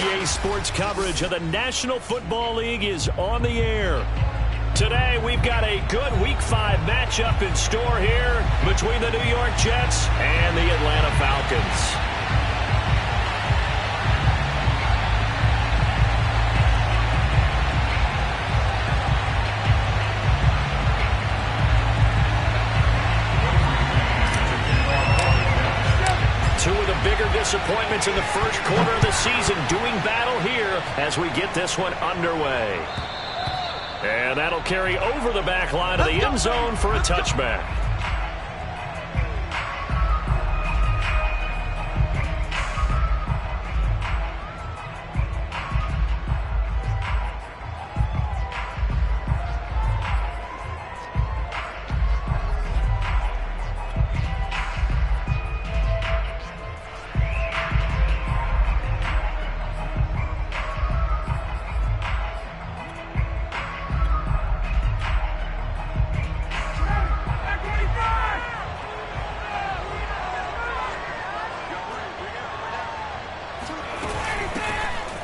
NBA sports coverage of the National Football League is on the air. Today, we've got a good Week 5 matchup in store here between the New York Jets and the Atlanta Falcons. Two of the bigger disappointments in the first quarter of the season doing battle here as we get this one underway. And that'll carry over the back line of the end zone for a touchback.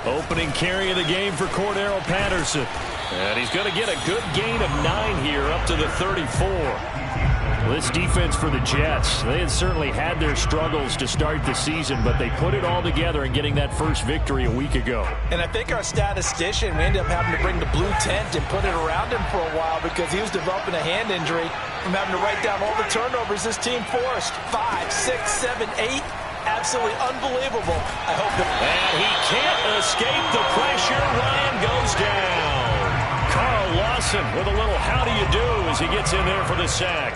Opening carry of the game for Cordero Patterson. And he's going to get a good gain of 9 here up to the 34. This defense for the Jets, they had certainly had their struggles to start the season, but they put it all together in getting that first victory a week ago. And I think our statistician, we ended up having to bring the blue tent and put it around him for a while because he was developing a hand injury from having to write down all the turnovers this team forced. 5, 6, 7, 8. Absolutely unbelievable. I hope that... And he can't escape the pressure. Ryan goes down. Carl Lawson with a little how do you do as he gets in there for the sack.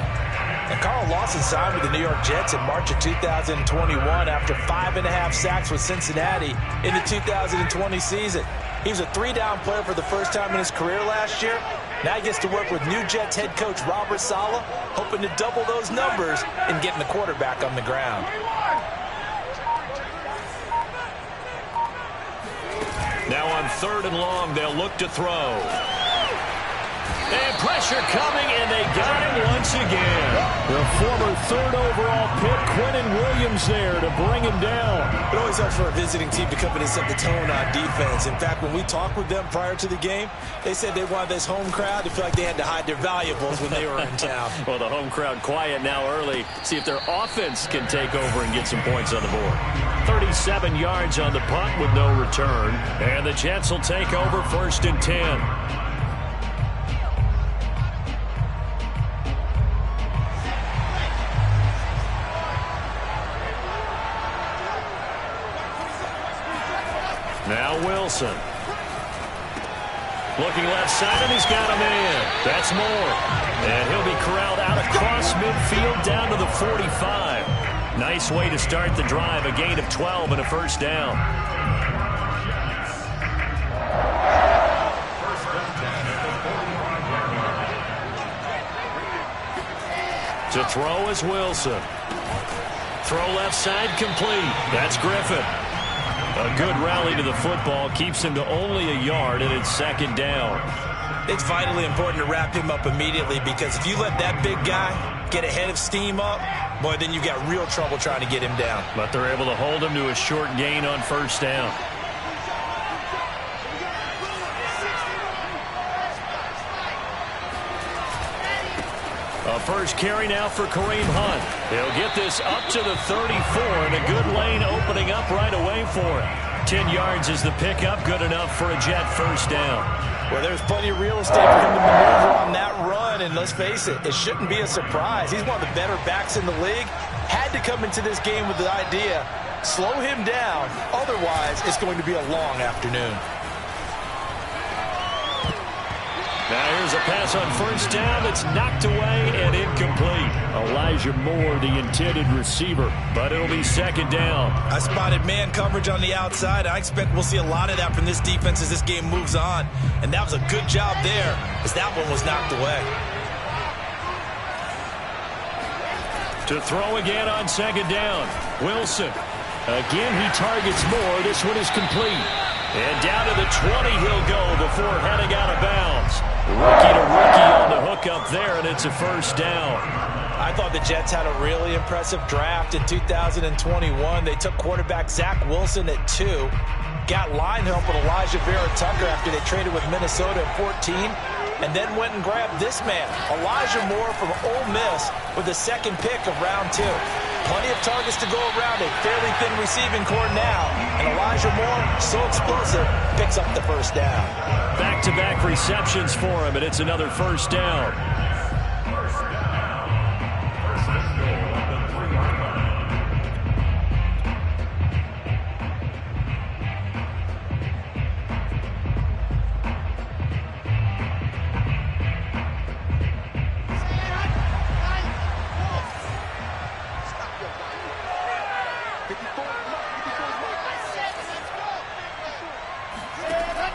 And Carl Lawson signed with the New York Jets in March of 2021 after 5.5 sacks with Cincinnati in the 2020 season. He was a 3-down player for the first time in his career last year. Now he gets to work with new Jets head coach Robert Saleh, hoping to double those numbers and getting the quarterback on the ground. Now on 3rd and long, they'll look to throw. And pressure coming, and they got him once again. The former 3rd overall pick, Quentin Williams, there to bring him down. It always helps for a visiting team to come in and set the tone on defense. In fact, when we talked with them prior to the game, they said they wanted this home crowd to feel like they had to hide their valuables when they were in town. Well, the home crowd quiet now early. See if their offense can take over and get some points on the board. 37 yards on the punt with no return. And the Jets will take over 1st and 10. Now Wilson. Looking left side, and he's got a man. That's Moore. And he'll be corralled out across midfield down to the 45. Nice way to start the drive. A gain of 12 and a first down. To throw is Wilson. Throw left side complete. That's Griffin. A good rally to the football keeps him to only a yard, and it's 2nd down. It's vitally important to wrap him up immediately because if you let that big guy get ahead of steam up, boy, then you've got real trouble trying to get him down. But they're able to hold him to a short gain on 1st down. A first carry now for Kareem Hunt. He'll get this up to the 34, and a good lane opening up right away for him. 10 yards is the pickup, good enough for a Jet first down. Well, there's plenty of real estate for him to maneuver on that run, and let's face it, it shouldn't be a surprise. He's one of the better backs in the league. Had to come into this game with the idea, slow him down, otherwise it's going to be a long afternoon. Now here's a pass on 1st down that's knocked away and incomplete. Elijah Moore, the intended receiver, but it'll be 2nd down. I spotted man coverage on the outside. I expect we'll see a lot of that from this defense as this game moves on. And that was a good job there as that one was knocked away. To throw again on 2nd down. Wilson. Again, he targets Moore. This one is complete. And down to the 20 he'll go before heading out of bounds. Rookie to rookie on the hook up there, and it's a first down. I thought the Jets had a really impressive draft in 2021. They took quarterback Zach Wilson at 2. Got line help with Elijah Vera-Tucker after they traded with Minnesota at 14. And then went and grabbed this man, Elijah Moore from Ole Miss, with the second pick of round 2. Plenty of targets to go around, a fairly thin receiving core now. And Elijah Moore, so explosive, picks up the first down. Back-to-back receptions for him, and it's another first down.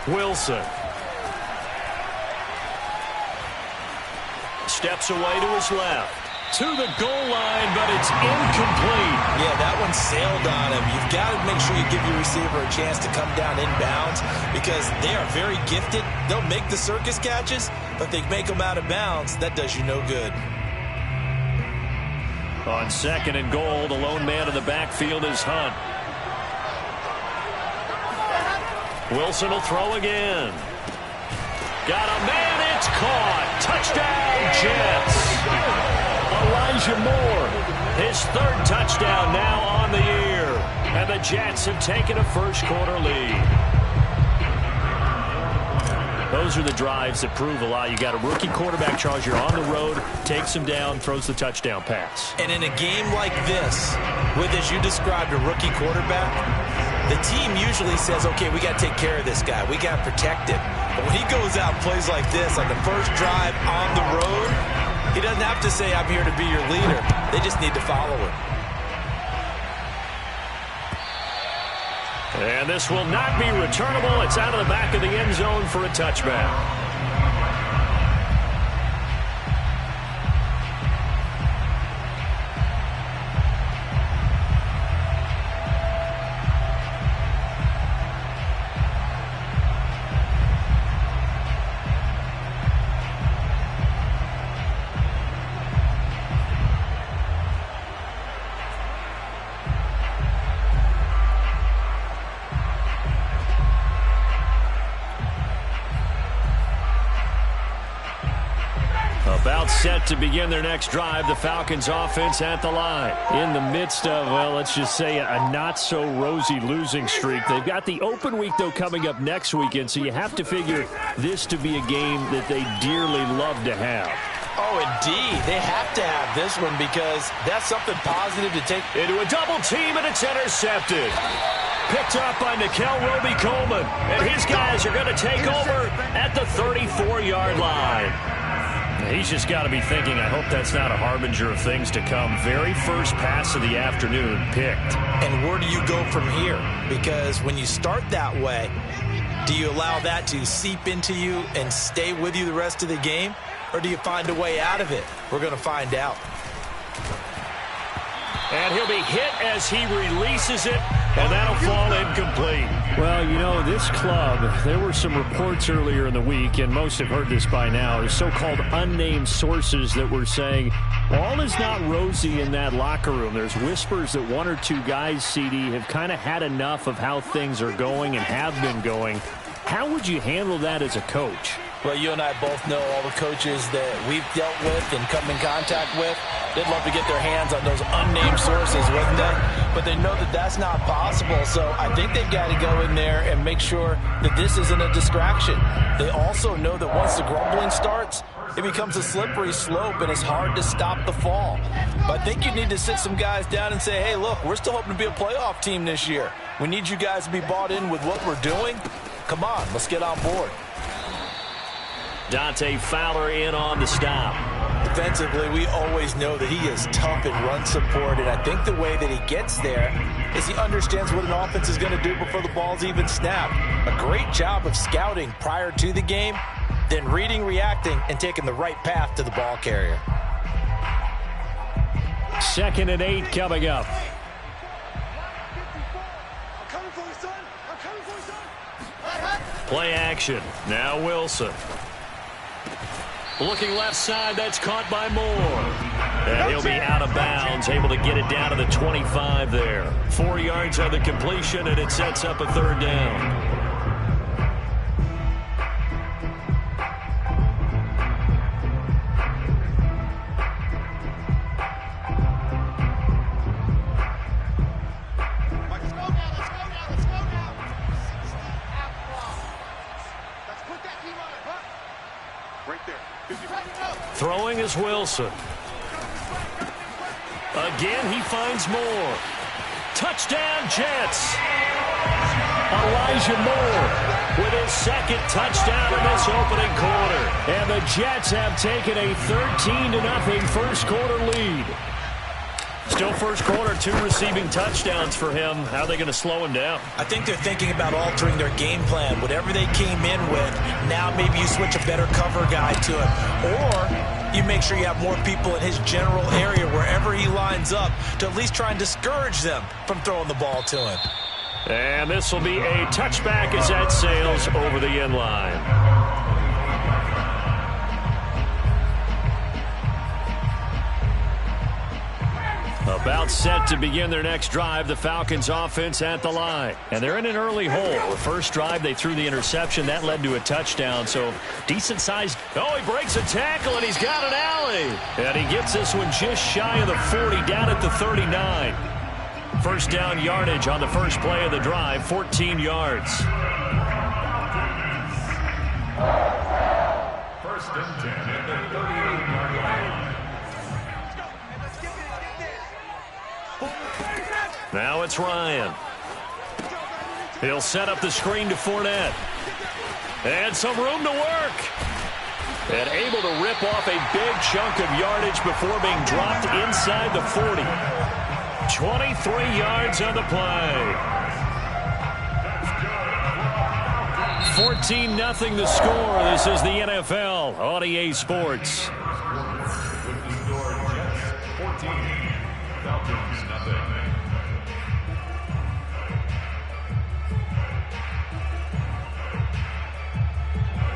Wilson steps away to his left. To the goal line, but it's incomplete. Yeah, that one sailed on him. You've got to make sure you give your receiver a chance to come down inbounds because they are very gifted. They'll make the circus catches, but they make them out of bounds. That does you no good. On 2nd and goal, the lone man in the backfield is Hunt. Wilson will throw again. Got a man, it's caught. Touchdown, Jets. Elijah Moore, his 3rd touchdown now on the year. And the Jets have taken a first-quarter lead. Those are the drives that prove a lot. You got a rookie quarterback, Charles. You're on the road, takes him down, throws the touchdown pass. And in a game like this, with, as you described, a rookie quarterback, the team usually says, okay, we got to take care of this guy. We got to protect him. But when he goes out and plays like this on the first drive on the road, he doesn't have to say, I'm here to be your leader. They just need to follow him. And this will not be returnable. It's out of the back of the end zone for a touchback. About set to begin their next drive. The Falcons offense at the line. In the midst of, well, let's just say a not-so-rosy losing streak. They've got the open week, though, coming up next weekend, so you have to figure this to be a game that they dearly love to have. Oh, indeed. They have to have this one because that's something positive to take. Into a double team, and it's intercepted. Picked up by Nickel Roby-Coleman. And his guys are going to take over at the 34-yard line. He's just got to be thinking, I hope that's not a harbinger of things to come. Very first pass of the afternoon picked. And where do you go from here? Because when you start that way, do you allow that to seep into you and stay with you the rest of the game? Or do you find a way out of it? We're going to find out. And he'll be hit as he releases it, and that'll fall incomplete. Well, you know, this club, there were some reports earlier in the week, and most have heard this by now, so-called unnamed sources that were saying all is not rosy in that locker room. There's whispers that 1 or 2 guys, CD, have kind of had enough of how things are going and have been going. How would you handle that as a coach? Well, you and I both know all the coaches that we've dealt with and come in contact with. They'd love to get their hands on those unnamed sources, wouldn't they? But they know that that's not possible, so I think they've got to go in there and make sure that this isn't a distraction. They also know that once the grumbling starts, it becomes a slippery slope, and it's hard to stop the fall. But I think you need to sit some guys down and say, hey, look, we're still hoping to be a playoff team this year. We need you guys to be bought in with what we're doing. Come on, let's get on board. Dante Fowler in on the stop. Defensively, we always know that he is tough in run support, and I think the way that he gets there is he understands what an offense is going to do before the ball's even snapped. A great job of scouting prior to the game, then reading, reacting, and taking the right path to the ball carrier. 2nd and 8 coming up. Play action. Now Wilson. Looking left side, that's caught by Moore. And he'll be out of bounds, able to get it down to the 25 there. 4 yards on the completion, and it sets up a 3rd down. Throwing is Wilson. Again, he finds Moore. Touchdown, Jets. Elijah Moore with his 2nd touchdown in this opening quarter. And the Jets have taken a 13-0 first quarter lead. Still first quarter, 2 receiving touchdowns for him. How are they going to slow him down? I think they're thinking about altering their game plan. Whatever they came in with, now maybe you switch a better cover guy to it. Or you make sure you have more people in his general area wherever he lines up to at least try and discourage them from throwing the ball to him. And this will be a touchback as that sails over the end line. About set to begin their next drive, the Falcons offense at the line. And they're in an early hole. The first drive, they threw the interception. That led to a touchdown, so decent-sized. Oh, he breaks a tackle, and he's got an alley. And he gets this one just shy of the 40, down at the 39. First down yardage on the first play of the drive, 14 yards. First and 10 at the 38-yard line. Now it's Ryan. He'll set up the screen to Fournette. And some room to work. And able to rip off a big chunk of yardage before being dropped inside the 40. 23 yards on the play. 14-0 the score. This is the NFL on EA Sports. With the score, Jets 14, Falcons nothing.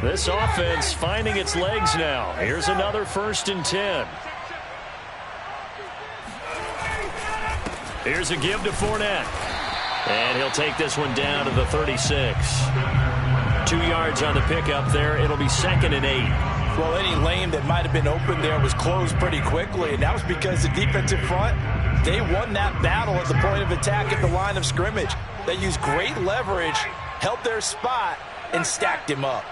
This offense finding its legs now. Here's another 1st and 10. Here's a give to Fournette. And he'll take this one down to the 36. 2 yards on the pickup there. It'll be 2nd and 8. Well, any lane that might have been open there was closed pretty quickly, and that was because the defensive front, they won that battle at the point of attack at the line of scrimmage. They used great leverage, held their spot, and stacked him up.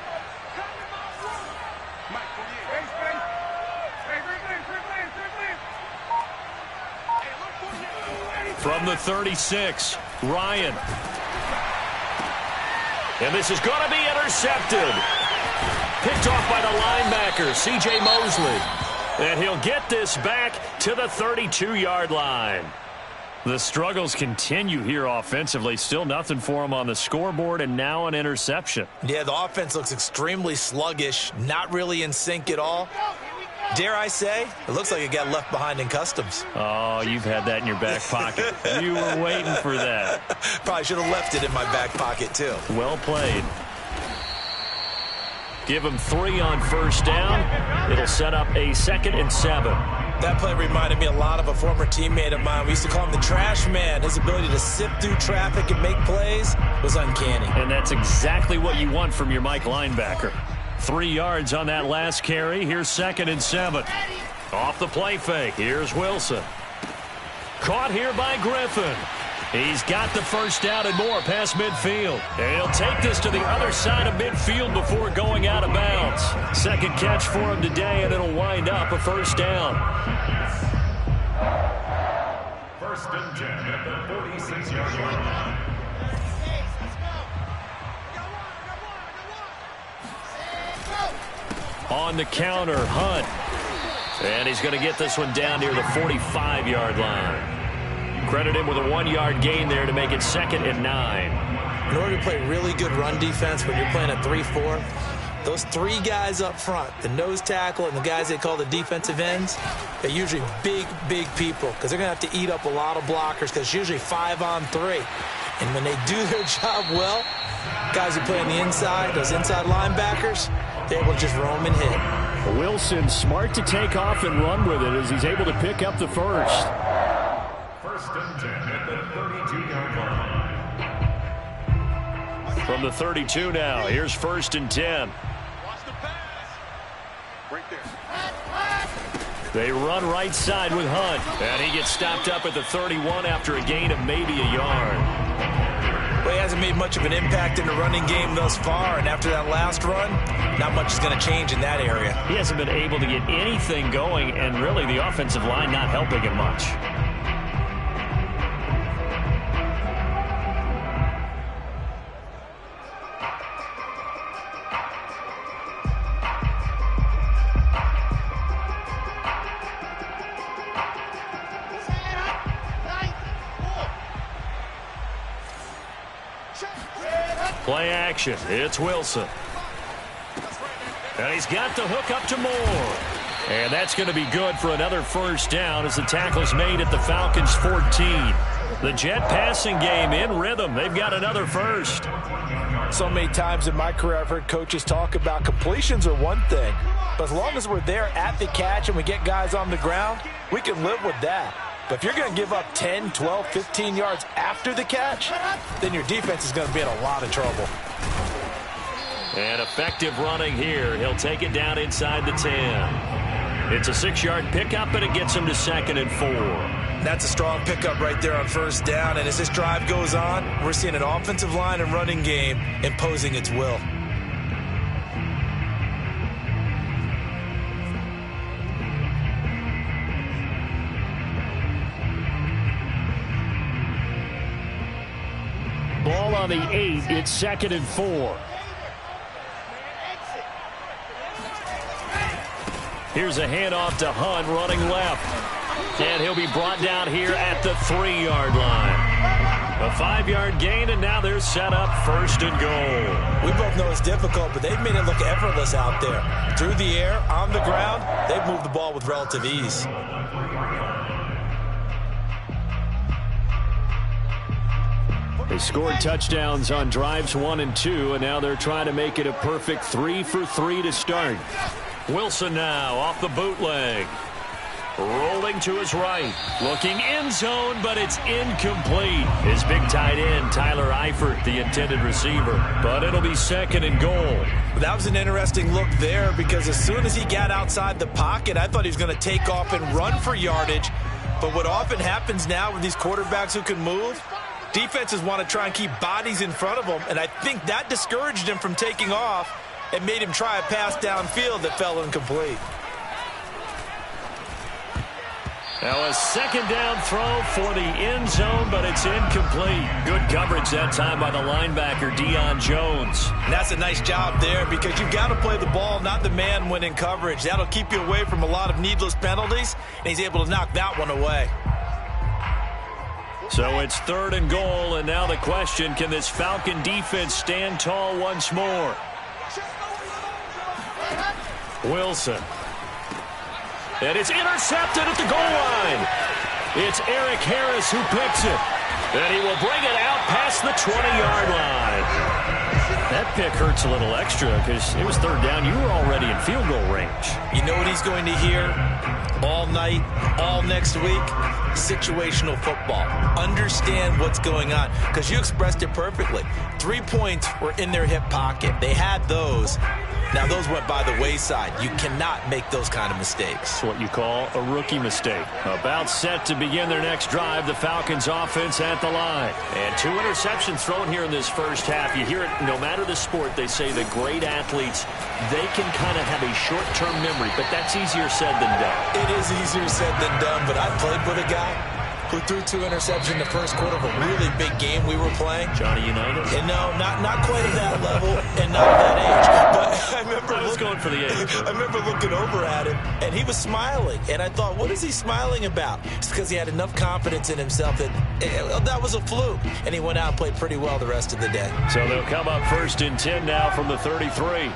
From the 36, Ryan. And this is going to be intercepted. Picked off by the linebacker, C.J. Mosley. And he'll get this back to the 32-yard line. The struggles continue here offensively. Still nothing for him on the scoreboard, and now an interception. Yeah, the offense looks extremely sluggish, not really in sync at all. Dare I say, it looks like it got left behind in customs. Oh, you've had that in your back pocket. You were waiting for that. Probably should have left it in my back pocket, too. Well played. Give him 3 on first down. It'll set up a 2nd and 7. That play reminded me a lot of a former teammate of mine. We used to call him the trash man. His ability to sift through traffic and make plays was uncanny. And that's exactly what you want from your Mike linebacker. 3 yards on that last carry. Here's 2nd and 7. Off the play fake. Here's Wilson. Caught here by Griffin. He's got the first down and more past midfield. And he'll take this to the other side of midfield before going out of bounds. 2nd catch for him today, and it'll wind up a first down. First and 10 at the 46-yard line. On the counter, Hunt. And he's going to get this one down near the 45-yard line. Credit him with a 1-yard gain there to make it 2nd and 9. In order to play really good run defense when you're playing a 3-4, those 3 guys up front, the nose tackle and the guys they call the defensive ends, they're usually big, big people because they're going to have to eat up a lot of blockers because it's usually 5 on 3. And when they do their job well, guys who play on the inside, those inside linebackers, they're able to just roam and hit. Wilson smart to take off and run with it as he's able to pick up the first. First and 10 at the 32-yard line. From the 32 now, here's first and 10. They run right side with Hunt. And he gets stopped up at the 31 after a gain of maybe a yard. Well, he hasn't made much of an impact in the running game thus far, and after that last run, not much is going to change in that area. He hasn't been able to get anything going, and really the offensive line not helping him much. Play action. It's Wilson. And he's got the hook up to Moore. And that's going to be good for another first down as the tackle's made at the Falcons' 14. The Jet passing game in rhythm. They've got another first. So many times in my career I've heard coaches talk about completions are one thing. But as long as we're there at the catch and we get guys on the ground, we can live with that. But if you're going to give up 10, 12, 15 yards after the catch, then your defense is going to be in a lot of trouble. And effective running here. He'll take it down inside the 10. It's a 6-yard pickup, and it gets him to 2nd and 4. That's a strong pickup right there on first down. And as this drive goes on, we're seeing an offensive line and running game imposing its will. Ball on the 8. It's 2nd and 4. Here's a handoff to Hunt running left. And he'll be brought down here at the 3-yard line. A 5-yard gain, and now they're set up 1st and goal. We both know it's difficult, but they've made it look effortless out there. Through the air, on the ground, they've moved the ball with relative ease. They scored touchdowns on drives 1 and 2, and now they're trying to make it a perfect 3 for 3 to start. Wilson now off the bootleg. Rolling to his right. Looking end zone, but it's incomplete. His big tight end, Tyler Eifert, the intended receiver. But it'll be 2nd and goal. That was an interesting look there because as soon as he got outside the pocket, I thought he was going to take off and run for yardage. But what often happens now with these quarterbacks who can move, defenses want to try and keep bodies in front of them, and I think that discouraged him from taking off and made him try a pass downfield that fell incomplete. Now a 2nd down throw for the end zone, but it's incomplete. Good coverage that time by the linebacker, Deion Jones. And that's a nice job there because you've got to play the ball, not the man when in coverage. That'll keep you away from a lot of needless penalties, and he's able to knock that one away. So it's 3rd and goal, and now the question, can this Falcon defense stand tall once more? Wilson. And it's intercepted at the goal line. It's Eric Harris who picks it. And he will bring it out past the 20-yard line. That pick hurts a little extra because it was 3rd down. You were already in field goal range. You know what he's going to hear all night, all next week? Situational football. Understand what's going on because you expressed it perfectly. 3 points were in their hip pocket. They had those. Now, those went by the wayside. You cannot make those kind of mistakes. It's what you call a rookie mistake. About set to begin their next drive, the Falcons offense at the line. And 2 interceptions thrown here in this first half. You hear it no matter the sport. They say the great athletes, they can kind of have a short-term memory, but that's easier said than done. It is easier said than done, but I played with a guy who threw 2 interceptions in the first quarter of a really big game we were playing. Johnny Unitas? And no, not quite at that level and not that age. But I remember going for the age. I remember looking over at him, and he was smiling. And I thought, what is he smiling about? It's because he had enough confidence in himself that that was a fluke. And he went out and played pretty well the rest of the day. So they'll come up 1st and 10 now from the 33.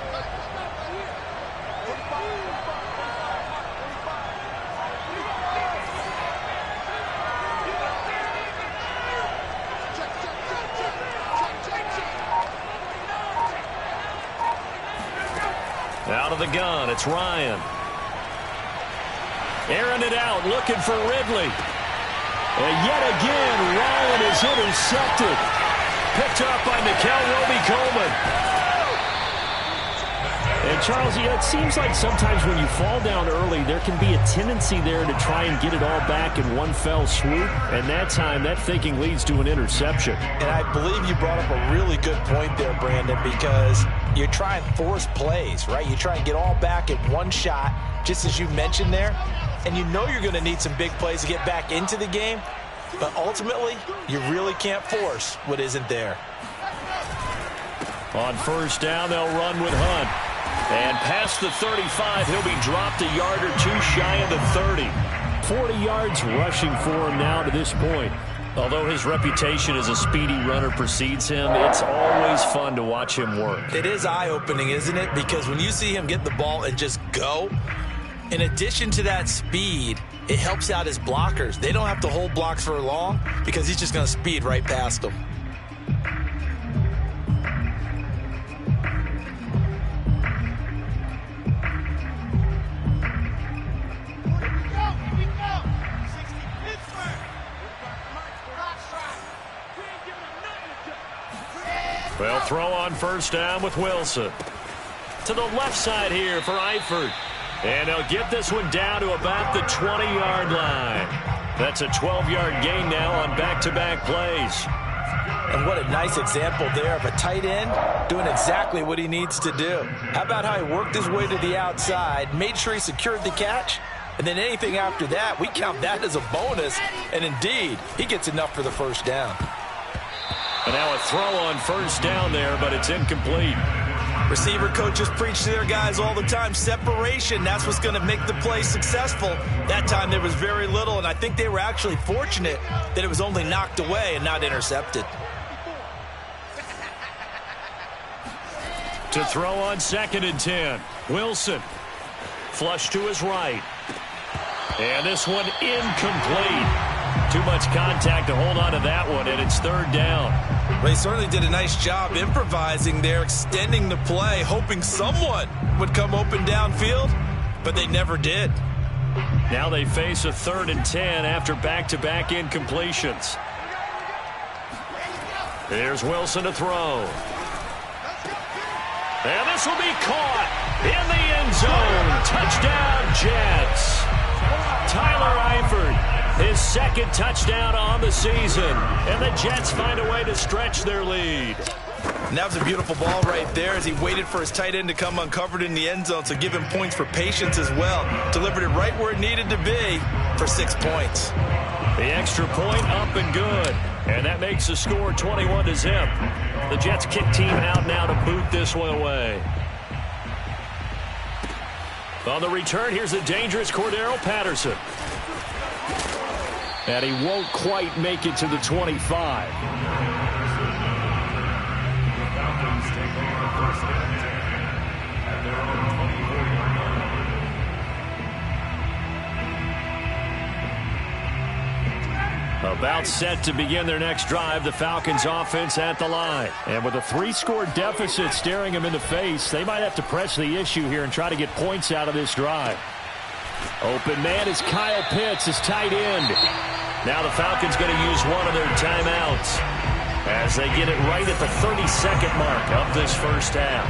Out of of the gun, it's Ryan. Airing it out, looking for Ridley. And yet again, Ryan is intercepted. Picked up by Nikel Roby-Coleman. And, Charles, it seems like sometimes when you fall down early, there can be a tendency there to try and get it all back in one fell swoop. And that time, that thinking leads to an interception. And I believe you brought up a really good point there, Brandon, because you try and force plays, right? You try and get all back in one shot, just as you mentioned there. And you know you're going to need some big plays to get back into the game. But ultimately, you really can't force what isn't there. On first down, they'll run with Hunt. And past the 35, he'll be dropped a yard or two shy of the 30. 40 yards rushing for him now to this point. Although his reputation as a speedy runner precedes him, it's always fun to watch him work. It is eye-opening, isn't it? Because when you see him get the ball and just go, in addition to that speed, it helps out his blockers. They don't have to hold blocks for long because he's just going to speed right past them. Well, throw on first down with Wilson. To the left side here for Eifert. And they'll get this one down to about the 20-yard line. That's a 12-yard gain now on back-to-back plays. And what a nice example there of a tight end doing exactly what he needs to do. How about how he worked his way to the outside, made sure he secured the catch, and then anything after that, we count that as a bonus. And indeed, he gets enough for the first down. And now a throw on first down there, but it's incomplete. Receiver coaches preach to their guys all the time. Separation, that's what's going to make the play successful. That time there was very little, and I think they were actually fortunate that it was only knocked away and not intercepted. To throw on 2nd and 10. Wilson. Flush to his right. And this one incomplete. Too much contact to hold on to that one, and it's 3rd down. Well, he certainly did a nice job improvising there, extending the play, hoping someone would come open downfield, but they never did. Now they face a 3rd and 10 after back-to-back incompletions. Here's Wilson to throw. And this will be caught in the end zone. Touchdown, Jets. Tyler Eifert. His 2nd touchdown on the season. And the Jets find a way to stretch their lead. And that was a beautiful ball right there as he waited for his tight end to come uncovered in the end zone, so give him points for patience as well. Delivered it right where it needed to be for 6 points. The extra point up and good. And that makes the score 21-zip. The Jets kick team out now to boot this one away. On the return, here's the dangerous Cordero Patterson. And he won't quite make it to the 25. About set to begin their next drive, the Falcons offense at the line. And with a 3-score deficit staring them in the face, they might have to press the issue here and try to get points out of this drive. Open man is Kyle Pitts, his tight end. Now the Falcons going to use one of their timeouts as they get it right at the 32nd mark of this first half.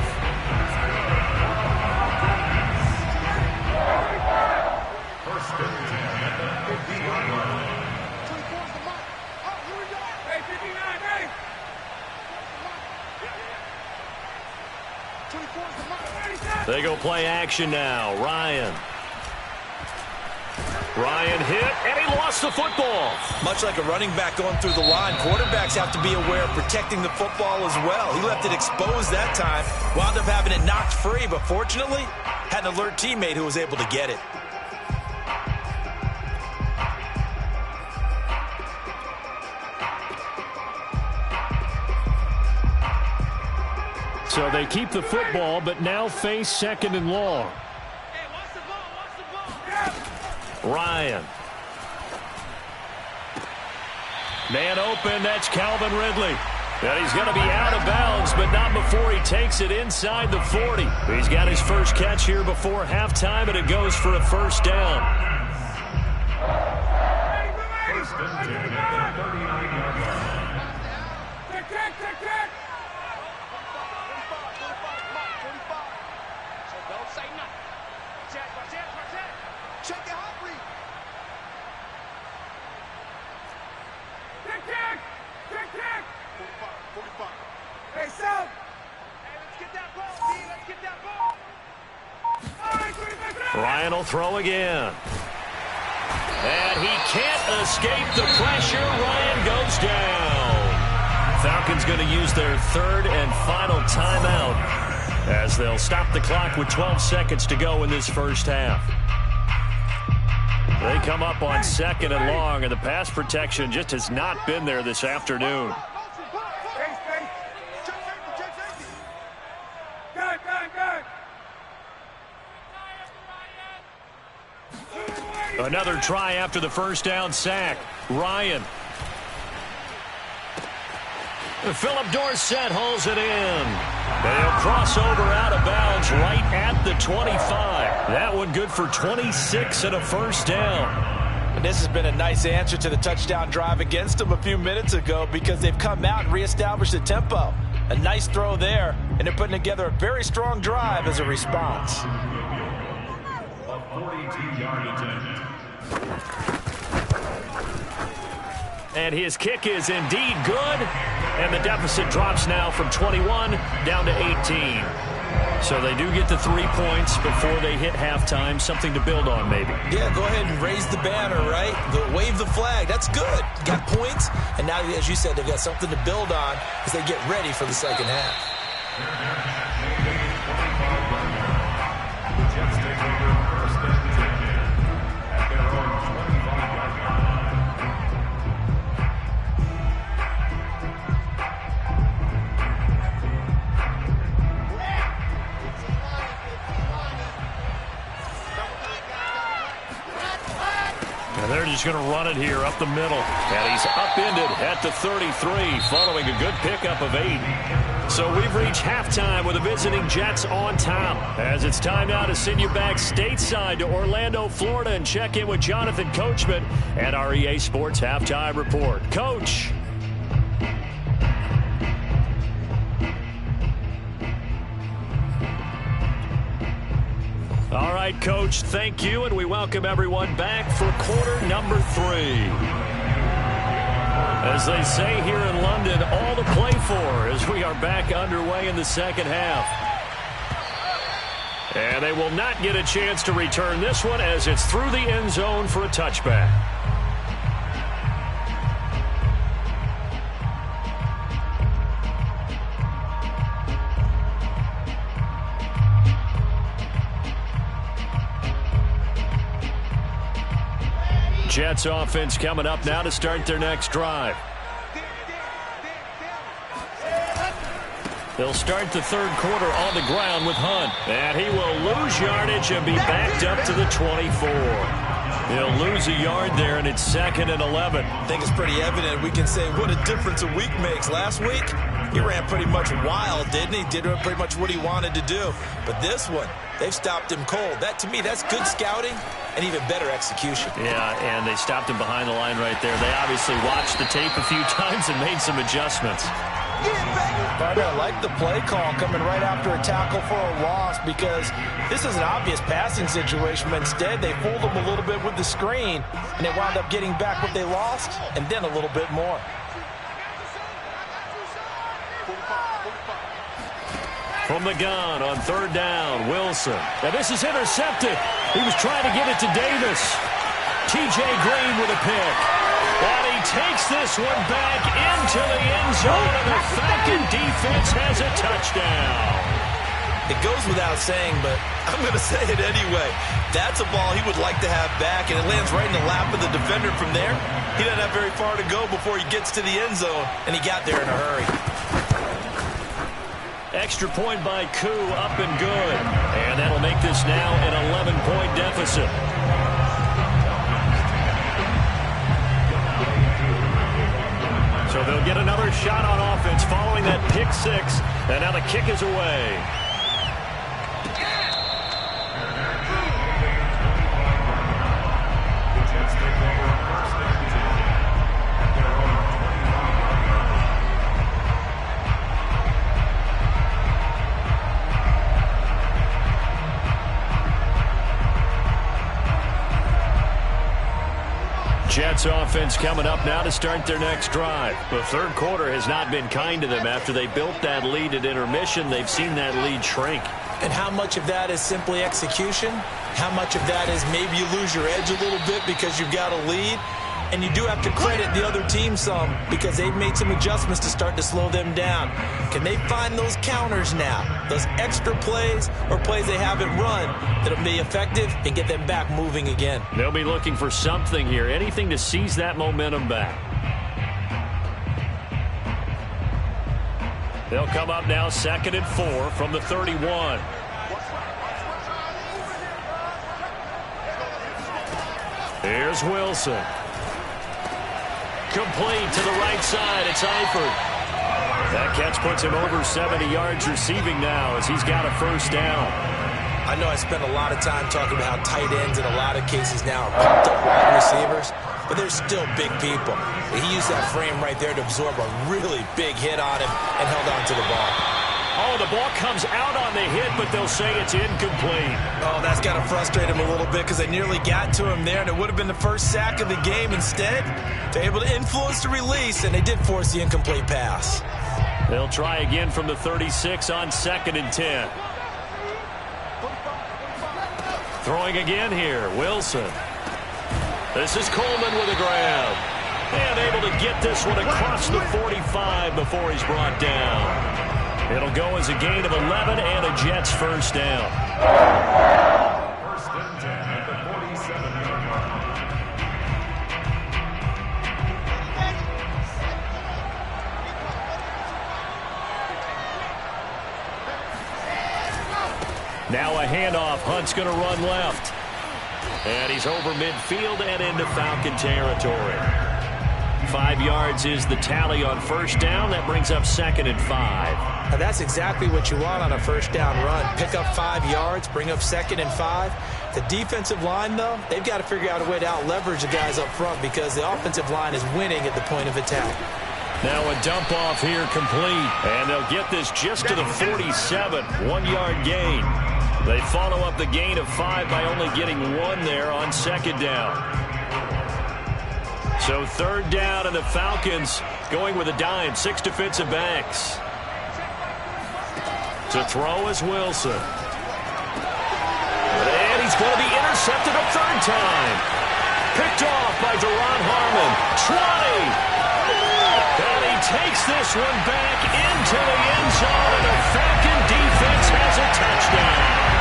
They go play action now. Ryan hit, and he lost the football. Much like a running back going through the line, quarterbacks have to be aware of protecting the football as well. He left it exposed that time, wound up having it knocked free, but fortunately, had an alert teammate who was able to get it. So they keep the football, but now face 2nd and long. Ryan. Man open, that's Calvin Ridley. And he's going to be out of bounds, but not before he takes it inside the 40. He's got his first catch here before halftime, and it goes for a first down. First and 10 at the 39-yard line. Check the hot read. Kick. 45. Hey, South. Hey, let's get that ball, D. Let's get that ball. Ryan will throw again. And he can't escape the pressure. Ryan goes down. Falcons going to use their third and final timeout as they'll stop the clock with 12 seconds to go in this first half. They come up on second and long, and the pass protection just has not been there this afternoon. Another try after the first down sack. Ryan. Philip Dorsett holds it in. They'll cross over out of bounds right at the 25. That one good for 26 and a first down. And this has been a nice answer to the touchdown drive against them a few minutes ago because they've come out and reestablished the tempo. A nice throw there, and they're putting together a very strong drive as a response. A 42-yard attempt. And his kick is indeed good. And the deficit drops now from 21 down to 18. So they do get the 3 points before they hit halftime. Something to build on, maybe. Yeah, go ahead and raise the banner, right? Wave the flag. That's good. Got points. And now, as you said, they've got something to build on as they get ready for the second half. The Jets take over first and 10 at their own 25-yard line. And they're just going to run it here up the middle. And he's upended at the 33 following a good pickup of 8. So we've reached halftime with the visiting Jets on top. As it's time now to send you back stateside to Orlando, Florida, and check in with Jonathan Coachman and our EA Sports Halftime Report. Coach. All right, Coach, thank you, and we welcome everyone back for quarter number 3. As they say here in London, all to play for as we are back underway in the second half. And they will not get a chance to return this one as it's through the end zone for a touchback. Jets offense coming up now to start their next drive. They'll start the third quarter on the ground with Hunt. And he will lose yardage and be backed up to the 24. He'll lose a yard there, and it's 2nd and 11. I think it's pretty evident. We can say what a difference a week makes. Last week, he ran pretty much wild, didn't he? Did pretty much what he wanted to do. But this one, they've stopped him cold. That, to me, that's good scouting and even better execution. Yeah, and they stopped him behind the line right there. They obviously watched the tape a few times and made some adjustments. Partner, I like the play call coming right after a tackle for a loss because this is an obvious passing situation, but instead they fooled them a little bit with the screen, and they wound up getting back what they lost and then a little bit more. From the gun on third down, Wilson. Now this is intercepted. He was trying to get it to Davis. T.J. Green with a pick. And he takes this one back into the end zone, and the Falcon defense has a touchdown. It goes without saying, but I'm going to say it anyway. That's a ball he would like to have back, and it lands right in the lap of the defender from there. He doesn't have very far to go before he gets to the end zone, and he got there in a hurry. Extra point by Koo, up and good. And that'll make this now an 11-point deficit. So they'll get another shot on offense throwing that pick six. And now the kick is away. Jets offense coming up now to start their next drive. The third quarter has not been kind to them. After they built that lead at intermission, they've seen that lead shrink. And how much of that is simply execution? How much of that is maybe you lose your edge a little bit because you've got a lead? And you do have to credit the other team some because they've made some adjustments to start to slow them down. Can they find those counters now? Those extra plays or plays they haven't run that'll be effective and get them back moving again? They'll be looking for something here, anything to seize that momentum back. They'll come up now 2nd and 4 from the 31. Here's Wilson. Complete to the right side. It's Eifert. That catch puts him over 70 yards receiving now as he's got a first down. I know I spent a lot of time talking about how tight ends in a lot of cases now are pumped up wide receivers, but they're still big people. He used that frame right there to absorb a really big hit on him and held on to the ball. Oh, the ball comes out on the hit, but they'll say it's incomplete. Oh, that's got to frustrate him a little bit because they nearly got to him there, and it would have been the first sack of the game. Instead, they're able to influence the release, and they did force the incomplete pass. They'll try again from the 36 on 2nd and 10. Throwing again here, Wilson. This is Coleman with a grab. And able to get this one across the 45 before he's brought down. It'll go as a gain of 11 and a Jets first down. First and 10 at the 47-yard line. Now a handoff. Hunt's going to run left. And he's over midfield and into Falcon territory. 5 yards is the tally on first down. That brings up 2nd and 5. Now that's exactly what you want on a first down run. Pick up 5 yards, bring up 2nd and 5. The defensive line, though, they've got to figure out a way to out-leverage the guys up front because the offensive line is winning at the point of attack. Now a dump off here complete. And they'll get this just to the 47. 1-yard gain. They follow up the gain of 5 by only getting 1 there on 2nd down. So 3rd down, and the Falcons going with a dime. 6 defensive backs. To throw is Wilson. And he's going to be intercepted a 3rd time. Picked off by Deron Harmon. 20. And he takes this one back into the end zone, and the Falcon defense has a touchdown.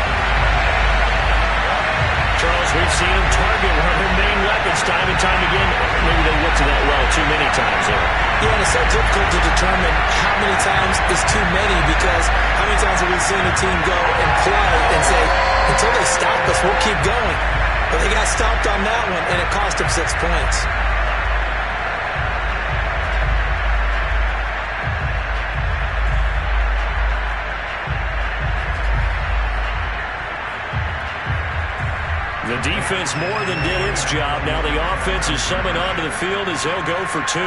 Charles, we've seen him target one of their main weapons time and time again. Maybe they looked to that well too many times there. Yeah, and it's so difficult to determine how many times is too many because how many times have we seen a team go and play and say, until they stop us, we'll keep going. But they got stopped on that one, and it cost them 6 points. The defense more than did its job. Now the offense is summoned onto the field as they'll go for 2.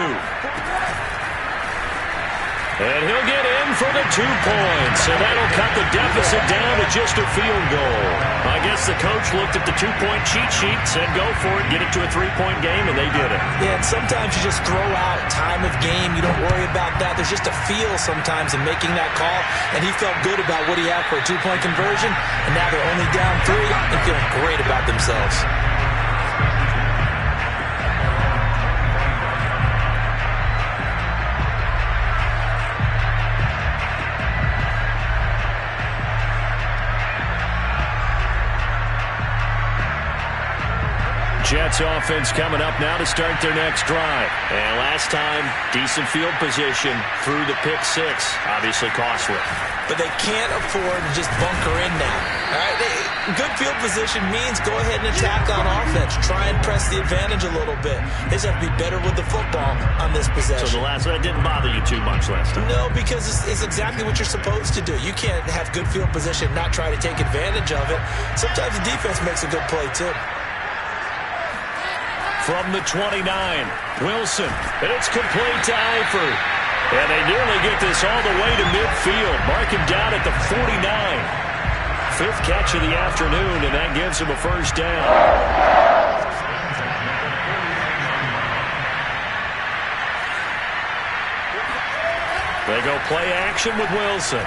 And he'll get in for the 2 points. And that'll cut the deficit down to just a field goal. I guess the coach looked at the 2-point cheat sheet, said go for it, get it to a 3-point game, and they did it. Yeah, and sometimes you just throw out time of game. You don't worry about that. There's just a feel sometimes in making that call. And he felt good about what he had for a 2-point conversion. And now they're only down 3 and feeling great about themselves. Jets offense coming up now to start their next drive. And last time, decent field position through the pick six. Obviously costly. But they can't afford to just bunker in now. All right? Good field position means go ahead and attack on offense. Try and press the advantage a little bit. They just have to be better with the football on this possession. So that didn't bother you too much last time? No, because it's exactly what you're supposed to do. You can't have good field position, not try to take advantage of it. Sometimes the defense makes a good play, too. From the 29, Wilson, and it's complete to Eifert. And they nearly get this all the way to midfield. Mark him down at the 49. Fifth catch of the afternoon, and that gives him a first down. They go play action with Wilson.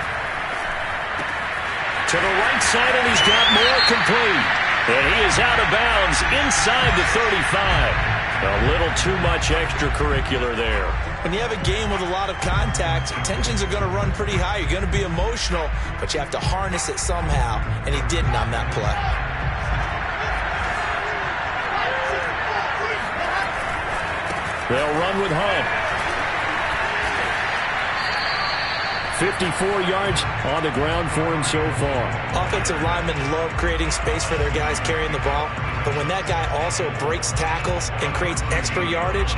To the right side, and he's got more complete. And he is out of bounds inside the 35. A little too much extracurricular there. When you have a game with a lot of contact, tensions are going to run pretty high. You're going to be emotional, but you have to harness it somehow, and he didn't on that play. They'll run with Hunt. 54 yards on the ground for him so far. Offensive linemen love creating space for their guys carrying the ball, but when that guy also breaks tackles and creates extra yardage,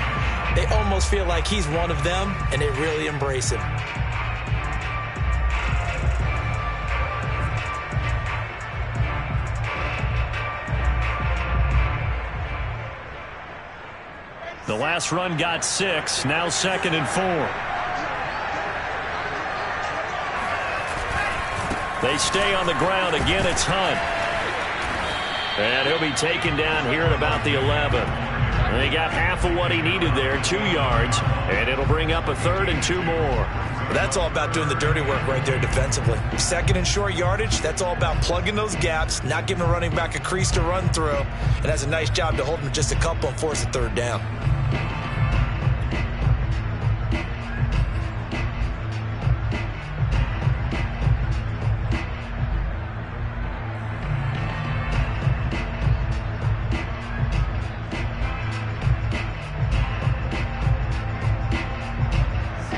they almost feel like he's one of them, and they really embrace him. The last run got 6, now 2nd and 4. They stay on the ground. Again, it's Hunt. And he'll be taken down here at about the 11. And they got half of what he needed there, 2 yards. And it'll bring up a 3rd and 2 more. That's all about doing the dirty work right there defensively. 2nd and short yardage, that's all about plugging those gaps, not giving a running back a crease to run through. And that's a nice job to hold him just a couple and force a 3rd down.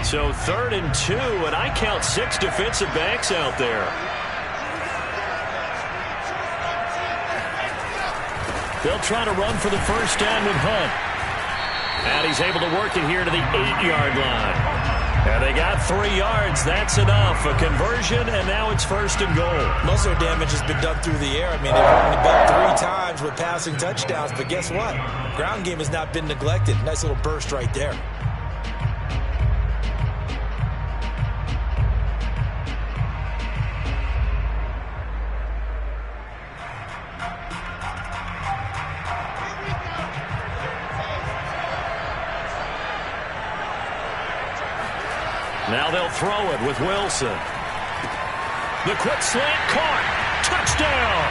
So 3rd and 2, and I count 6 defensive backs out there. They'll try to run for the first down with Hunt. And he's able to work it here to the 8-yard line. And they got 3 yards. That's enough. A conversion, and now it's 1st and goal. Most of their damage has been done through the air. I mean, they've run the ball 3 times with passing touchdowns, but guess what? Ground game has not been neglected. Nice little burst right there. Now they'll throw it with Wilson. The quick slant caught. Touchdown.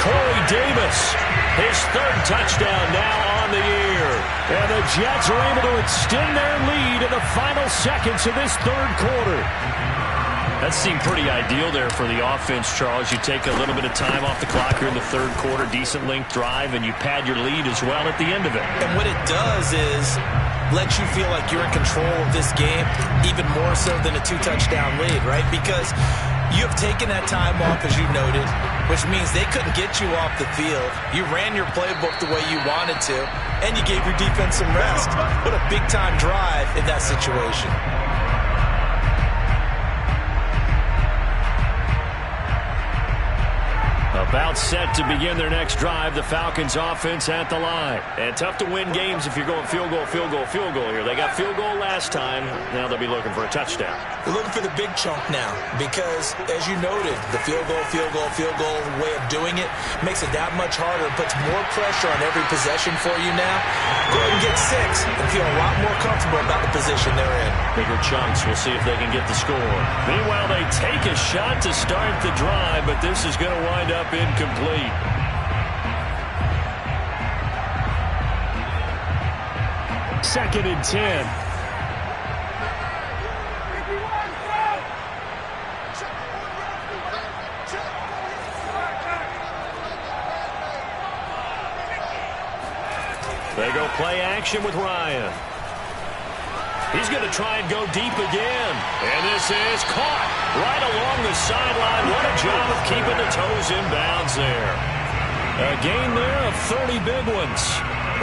Corey Davis, his 3rd touchdown now on the year. And the Jets are able to extend their lead in the final seconds of this 3rd quarter. That seemed pretty ideal there for the offense, Charles. You take a little bit of time off the clock here in the 3rd quarter, decent length drive, and you pad your lead as well at the end of it. And what it does is let you feel like you're in control of this game, even more so than a 2-touchdown lead, right? Because you have taken that time off, as you noted, which means they couldn't get you off the field. You ran your playbook the way you wanted to, and you gave your defense some rest. What a big-time drive in that situation. About set to begin their next drive. The Falcons offense at the line. And tough to win games if you're going field goal, field goal, field goal here. They got field goal last time. Now they'll be looking for a touchdown. They're looking for the big chunk now because, as you noted, the field goal way of doing it makes it that much harder and puts more pressure on every possession for you now. Go ahead and get 6 and feel a lot more comfortable about the position they're in. Bigger chunks. We'll see if they can get the score. Meanwhile, they take a shot to start the drive, but this is going to wind up incomplete. Second and 10. Play action with Ryan. He's going to try and go deep again. And this is caught right along the sideline. What a job of keeping the toes in bounds there. A gain there of 30 big ones.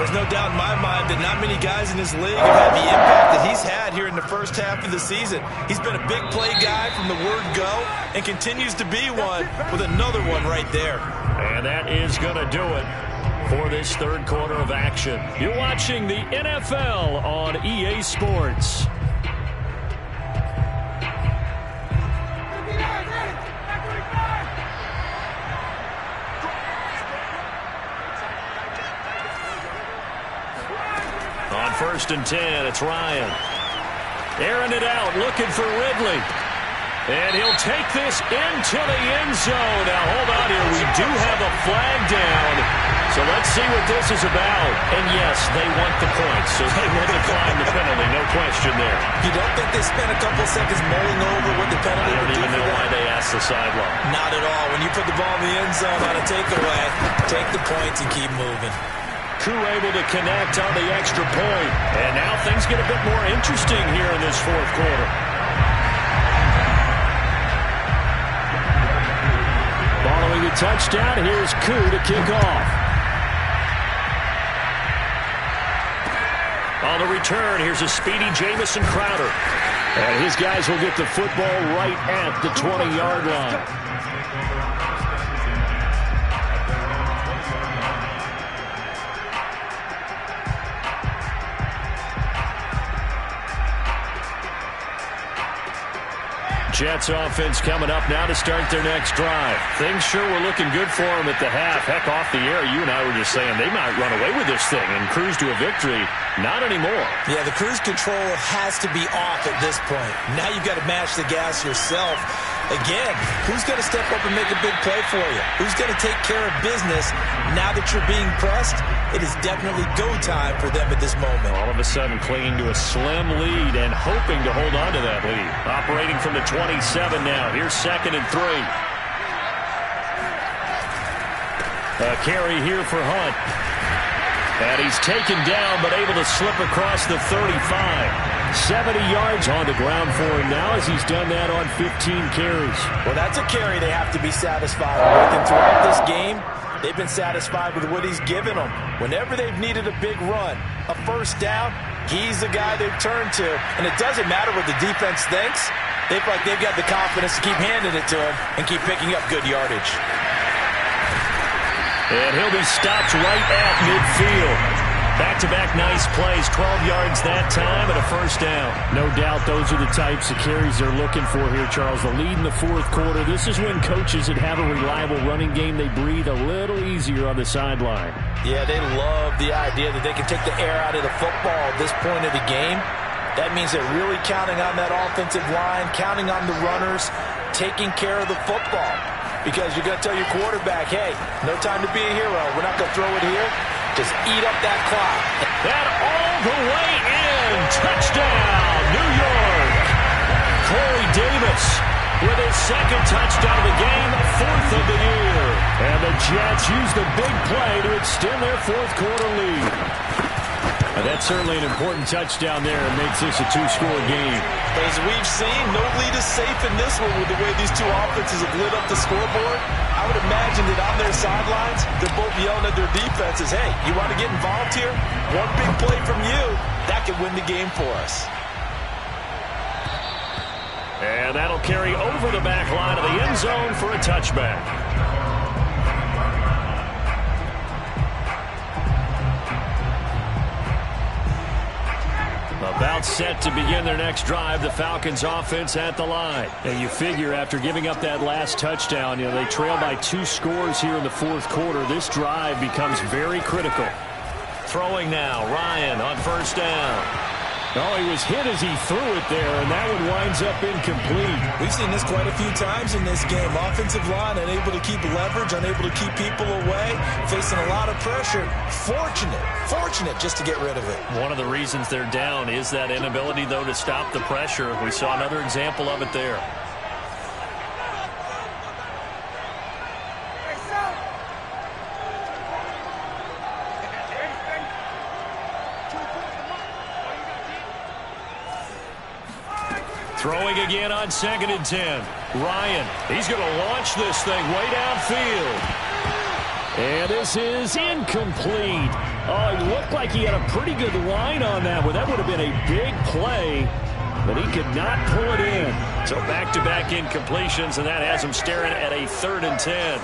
There's no doubt in my mind that not many guys in this league have had the impact that he's had here in the first half of the season. He's been a big play guy from the word go and continues to be one with another one right there. And that is going to do it for this third quarter of action. You're watching the NFL on EA Sports. On 1st and 10, it's Ryan. Airing it out, looking for Ridley. And he'll take this into the end zone. Now, hold on here. We do have a flag down. So let's see what this is about. And, yes, they want the points. So they will decline the penalty. No question there. You don't think they spent a couple seconds mulling over what the penalty would do? I don't even know why they asked the sideline. Not at all. When you put the ball in the end zone on a takeaway, take the points and keep moving. Crew able to connect on the extra point. And now things get a bit more interesting here in this fourth quarter. Following the touchdown, here's Koo to kick off. On the return, here's a speedy Jamison Crowder. And his guys will get the football right at the 20-yard line. Jets offense coming up now to start their next drive. Things sure were looking good for them at the half. Heck, off the air, you and I were just saying they might run away with this thing and cruise to a victory. Not anymore. Yeah, the cruise control has to be off at this point. Now you've got to match the gas yourself. Again, who's going to step up and make a big play for you? Who's going to take care of business now that you're being pressed? It is definitely go time for them at this moment. All of a sudden clinging to a slim lead and hoping to hold on to that lead. Operating from the 27 now. Here's 2nd and 3. A carry here for Hunt. And he's taken down but able to slip across the 35. 70 yards on the ground for him now as he's done that on 15 carries. Well, that's a carry they have to be satisfied with. And throughout this game, they've been satisfied with what he's given them. Whenever they've needed a big run, a first down, he's the guy they've turned to. And it doesn't matter what the defense thinks. They feel like they've got the confidence to keep handing it to him and keep picking up good yardage. And he'll be stopped right at midfield. Back-to-back nice plays, 12 yards that time and a first down. No doubt those are the types of carries they're looking for here, Charles. The lead in the fourth quarter. This is when coaches that have a reliable running game, they breathe a little easier on the sideline. Yeah, they love the idea that they can take the air out of the football at this point of the game. That means they're really counting on that offensive line, counting on the runners, taking care of the football. Because you're going to tell your quarterback, hey, no time to be a hero. We're not going to throw it here. Just eat up that clock. That all the way in. Touchdown, New York. Corey Davis with his 2nd touchdown of the game, 4th of the year. And the Jets use the big play to extend their fourth quarter lead. And that's certainly an important touchdown there. It makes this a 2-score game. As we've seen, no lead is safe in this one with the way these two offenses have lit up the scoreboard. I would imagine that on their sidelines, they're both yelling at their defenses, hey, you want to get involved here? One big play from you, that could win the game for us. And that'll carry over the back line of the end zone for a touchback. About set to begin their next drive, the Falcons offense at the line. And you figure after giving up that last touchdown, they trail by 2 scores here in the fourth quarter. This drive becomes very critical. Throwing now, Ryan on first down. Oh, he was hit as he threw it there, and that one winds up incomplete. We've seen this quite a few times in this game. Offensive line unable to keep leverage, unable to keep people away, facing a lot of pressure. Fortunate just to get rid of it. One of the reasons they're down is that inability, though, to stop the pressure. We saw another example of it there. Throwing again on 2nd and 10. Ryan, he's going to launch this thing way downfield. And this is incomplete. Oh, it looked like he had a pretty good line on that one. That would have been a big play, but he could not pull it in. So back-to-back incompletions, and that has him staring at a 3rd and 10.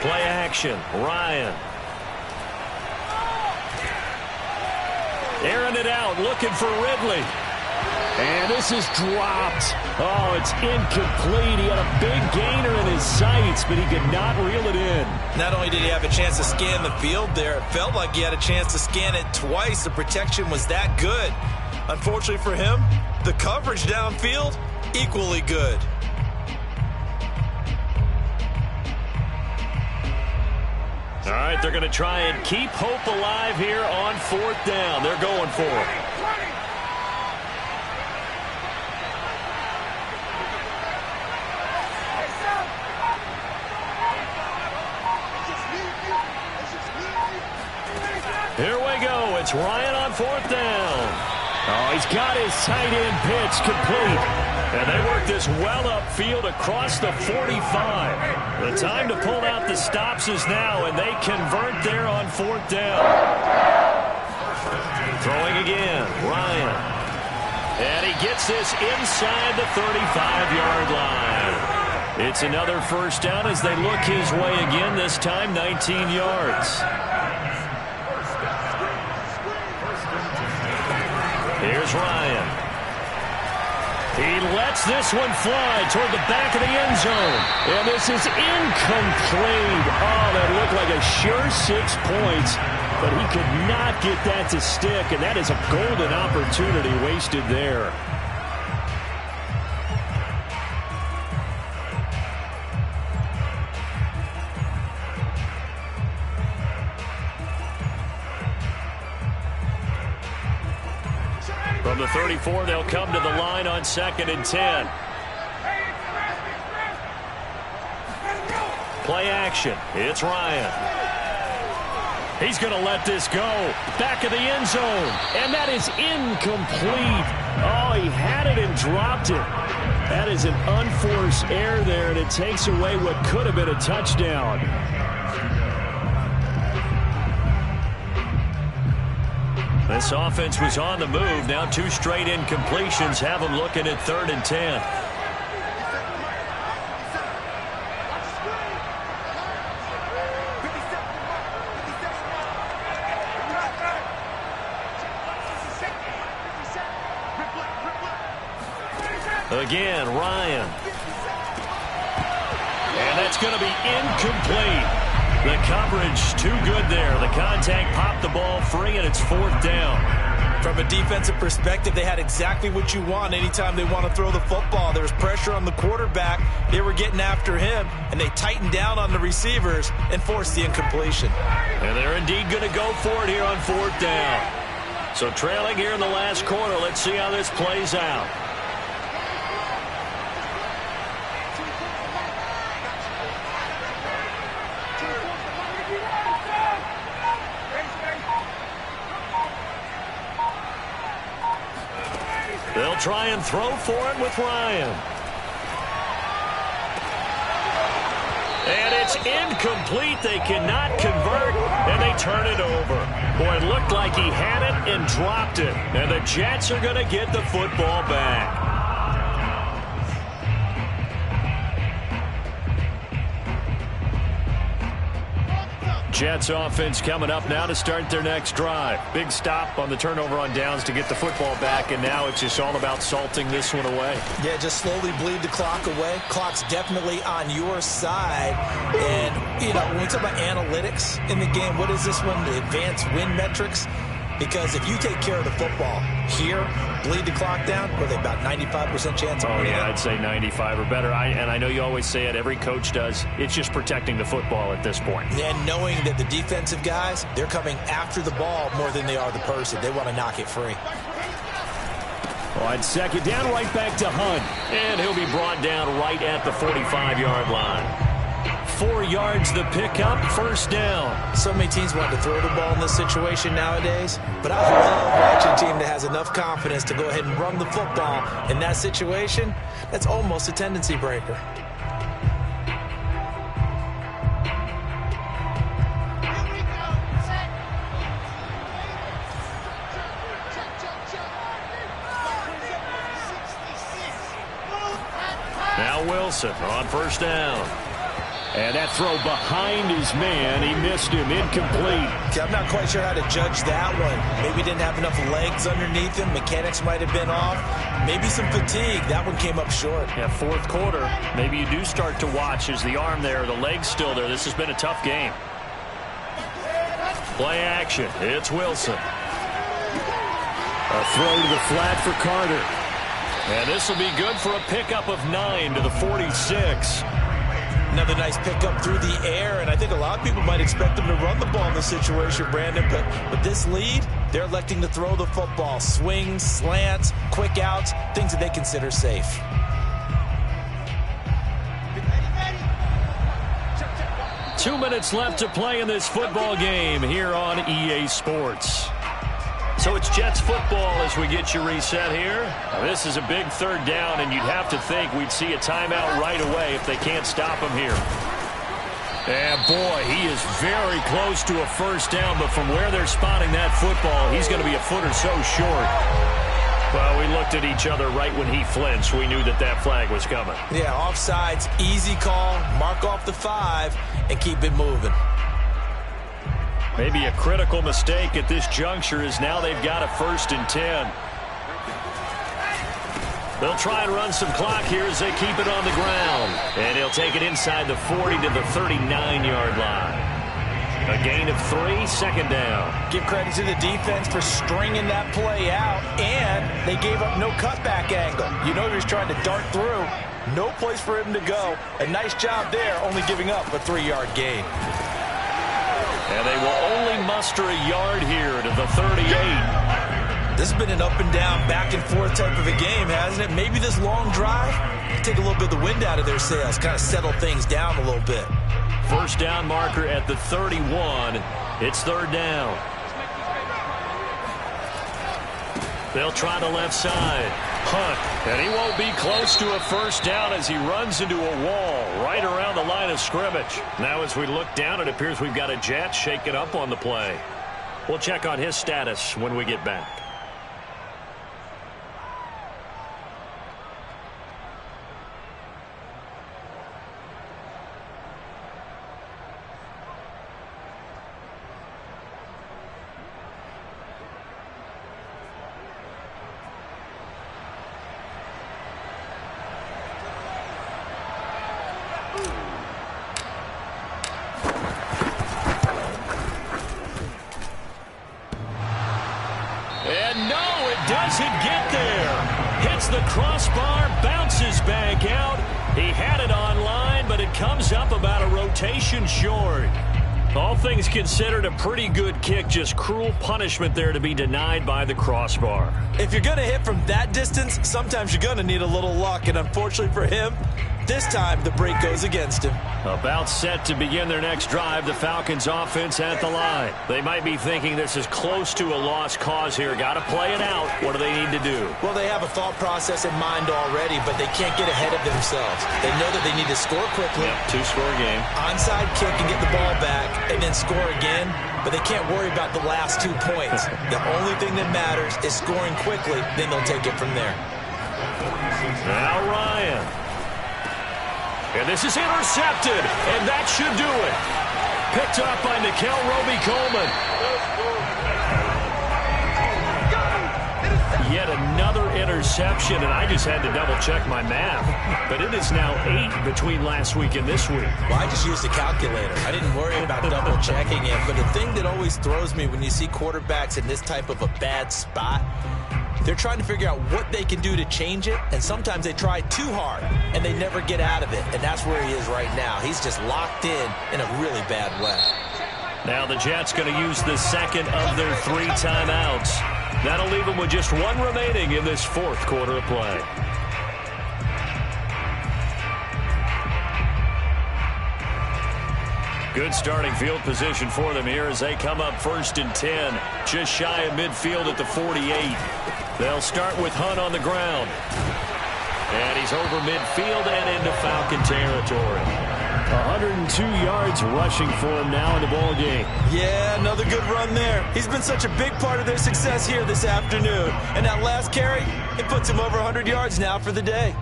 Play action. Ryan. Airing it out, looking for Ridley. And this is dropped. Oh, it's incomplete. He had a big gainer in his sights, but he could not reel it in. Not only did he have a chance to scan the field there, it felt like he had a chance to scan it twice. The protection was that good. Unfortunately for him, the coverage downfield, equally good. All right, they're going to try and keep hope alive here on 4th down. They're going for it. Here we go. It's Ryan on 4th down. Oh, he's got his tight end pitch complete. And they work this well upfield across the 45. The time to pull out the stops is now, and they convert there on 4th down. Throwing again, Ryan. And he gets this inside the 35-yard line. It's another 1st down as they look his way again, this time 19 yards. Here's Ryan. He lets this one fly toward the back of the end zone. And this is incomplete. Oh, that looked like a sure 6 points. But he could not get that to stick. And that is a golden opportunity wasted there. From the 34, they'll come to the line on 2nd and 10. Play action. It's Ryan. He's going to let this go. Back of the end zone. And that is incomplete. Oh, he had it and dropped it. That is an unforced error there, and it takes away what could have been a touchdown. This offense was on the move. Now 2 straight incompletions have them looking at 3rd and 10. Again, Ryan. And that's going to be incomplete. The coverage too good there. The contact popped the ball free, and it's 4th down. From a defensive perspective, they had exactly what you want anytime they want to throw the football. There was pressure on the quarterback. They were getting after him, and they tightened down on the receivers and forced the incompletion. And they're indeed going to go for it here on 4th down. So trailing here in the last quarter, let's see how this plays out. They'll try and throw for it with Ryan. And it's incomplete. They cannot convert, and they turn it over. Boy, it looked like he had it and dropped it. And the Jets are going to get the football back. Jets offense coming up now to start their next drive. Big stop on the turnover on downs to get the football back, and now it's just all about salting this one away. Yeah, just slowly bleed the clock away. Clock's definitely on your side. And, you know, when we talk about analytics in the game, what is this one? The advanced win metrics? Because if you take care of the football here, bleed the clock down, what are they, about 95% chance? Oh, yeah, I'd say 95 or better. And I know you always say it, every coach does. It's just protecting the football at this point. And knowing that the defensive guys, they're coming after the ball more than they are the person. They want to knock it free. On 2nd down, right back to Hunt. And he'll be brought down right at the 45-yard line. 4 yards the pickup, first down. So many teams want to throw the ball in this situation nowadays, but I love watching a team that has enough confidence to go ahead and run the football. In that situation, that's almost a tendency breaker. Now Wilson on first down. And that throw behind his man. He missed him. Incomplete. I'm not quite sure how to judge that one. Maybe he didn't have enough legs underneath him. Mechanics might have been off. Maybe some fatigue. That one came up short. Yeah, fourth quarter. Maybe you do start to watch as the arm there, the leg's still there. This has been a tough game. Play action. It's Wilson. A throw to the flat for Carter. And this will be good for a pickup of 9 to the 46. Another nice pickup through the air, and I think a lot of people might expect them to run the ball in this situation, Brandon, but with this lead, they're electing to throw the football. Swings, slants, quick outs, things that they consider safe. Two minutes left to play in this football game here on EA Sports. So it's Jets football as we get you reset here. Now, this is a big third down, and you'd have to think we'd see a timeout right away if they can't stop him here. And boy, he is very close to a first down, but from where they're spotting that football, he's going to be a foot or so short. Well, we looked at each other right when he flinched. We knew that that flag was coming. Yeah, offsides, easy call, mark off the 5, and keep it moving. Maybe a critical mistake at this juncture is now they've got a 1st and 10. They'll try and run some clock here as they keep it on the ground. And he'll take it inside the 40 to the 39-yard line. A gain of 3, second down. Give credit to the defense for stringing that play out, and they gave up no cutback angle. You know he was trying to dart through. No place for him to go. A nice job there, only giving up a 3-yard gain. And they will only muster a yard here to the 38. This has been an up and down, back and forth type of a game, hasn't it? Maybe this long drive take a little bit of the wind out of their sails, kind of settle things down a little bit. First down marker at the 31. It's third down. They'll try the left side. Hunt, and he won't be close to a first down as he runs into a wall right around the line of scrimmage. Now as we look down, it appears we've got a Jet shaken up on the play. We'll check on his status when we get back. Doesn't get there. Hits the crossbar, bounces back out. He had it online, but it comes up about a rotation short. All things considered, a pretty good kick. Just cruel punishment there to be denied by the crossbar. If you're going to hit from that distance, sometimes you're going to need a little luck. And unfortunately for him, this time the break goes against him. About set to begin their next drive, the Falcons offense at the line. They might be thinking this is close to a lost cause here. Got to play it out. What do they need to do? Well, they have a thought process in mind already, but they can't get ahead of themselves. They know that they need to score quickly. Yep, two-score game. Onside kick and get the ball back, and then score again. But they can't worry about the last 2 points. The only thing that matters is scoring quickly. Then they'll take it from there. Now Ryan. And this is intercepted, and that should do it. Picked up by Nikel Roby-Coleman. Yet another interception, and I just had to double-check my math. But it is now 8 between last week and this week. Well, I just used a calculator. I didn't worry about double-checking it. But the thing that always throws me when you see quarterbacks in this type of a bad spot, they're trying to figure out what they can do to change it, and sometimes they try too hard, and they never get out of it, and that's where he is right now. He's just locked in a really bad way. Now the Jets going to use the second of their 3 timeouts. That'll leave them with just 1 remaining in this fourth quarter of play. Good starting field position for them here as they come up 1st and 10. Just shy of midfield at the 48. They'll start with Hunt on the ground. And he's over midfield and into Falcon territory. 102 yards rushing for him now in the ball game. Yeah, another good run there. He's been such a big part of their success here this afternoon. And that last carry, it puts him over 100 yards now for the day.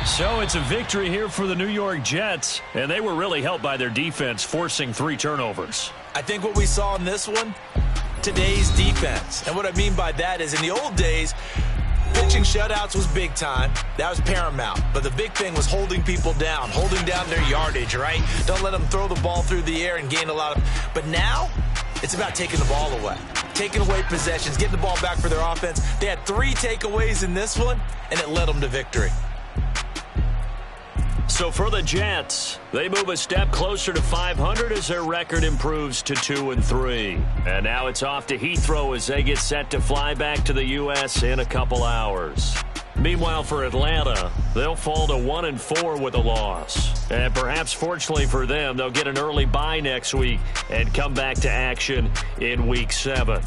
So it's a victory here for the New York Jets, and they were really helped by their defense, forcing 3 turnovers. I think what we saw in this one, today's defense. And what I mean by that is in the old days, pitching shutouts was big time. That was paramount. But the big thing was holding people down, holding down their yardage, right? Don't let them throw the ball through the air and gain a lot of... But now, it's about taking the ball away. Taking away possessions, getting the ball back for their offense. They had 3 takeaways in this one, and it led them to victory. So for the Jets, they move a step closer to 500 as their record improves to 2-3. And now it's off to Heathrow as they get set to fly back to the U.S. in a couple hours. Meanwhile, for Atlanta, they'll fall to 1-4 with a loss. And perhaps fortunately for them, they'll get an early bye next week and come back to action in Week 7.